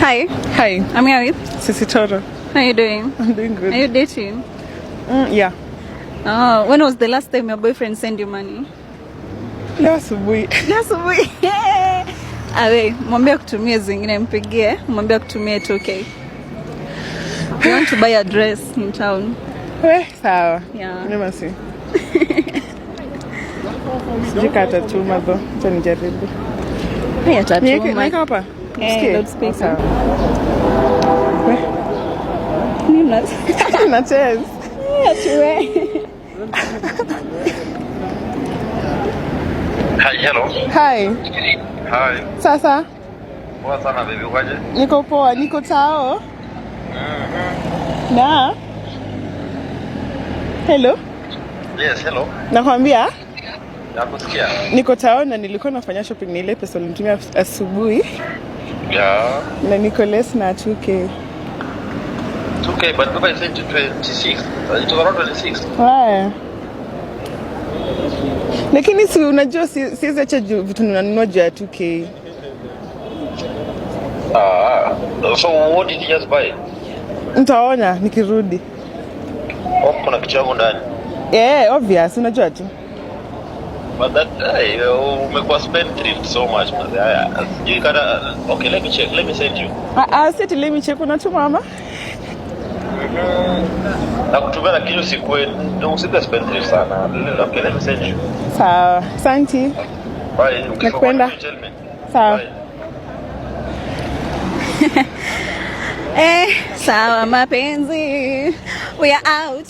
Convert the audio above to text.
Hi. Hi. I'm here with Sisi Toro. How are you doing? I'm doing good. Are you dating? Yeah. Oh, when was the last time your boyfriend sent you money? Leo asubuhi. Leo asubuhi. Awe, mwambie kutumie zingine mpigie, mwambie kutumie 2K. You want to buy a dress in town? Sawa. Yeah. Nema si. Sijui kata tuma bo. Acha nijaribu. Haya tatu. Niweka hapa. Loudspeaker. Sawa. Nina. Na chance. Atuwe. Hi, hello. Hi. Hi. Sasa. Poa sana baby, ukaje? Niko poa, niko tao. Na. Hello. Yes, hello. Nakwambia Nakusikia. niko tao na nilikuwa nafanya shopping na ile pesa nilitumia asubuhi. Yeah. Na niko less na 2K. It's okay, but Baba said to 26. It was around 26. Haya. Lakini si unajua siwezi acha vitu ninanunua juu ya 2K. So what did you just buy? Nitaona nikirudi. Kuna kitu yangu ndani. Yeah, obvious, unajua tu. But that umekuwa spend thrift so much, man. You gotta, okay, let me check. Let me send you. Seti let me check unatuma ama? Na kutumia lakini usikue spend thrift sana. Okay, let me send you. Sawa, asante. Bye. Nakwenda. Sawa. Sawa mapenzi. We are out.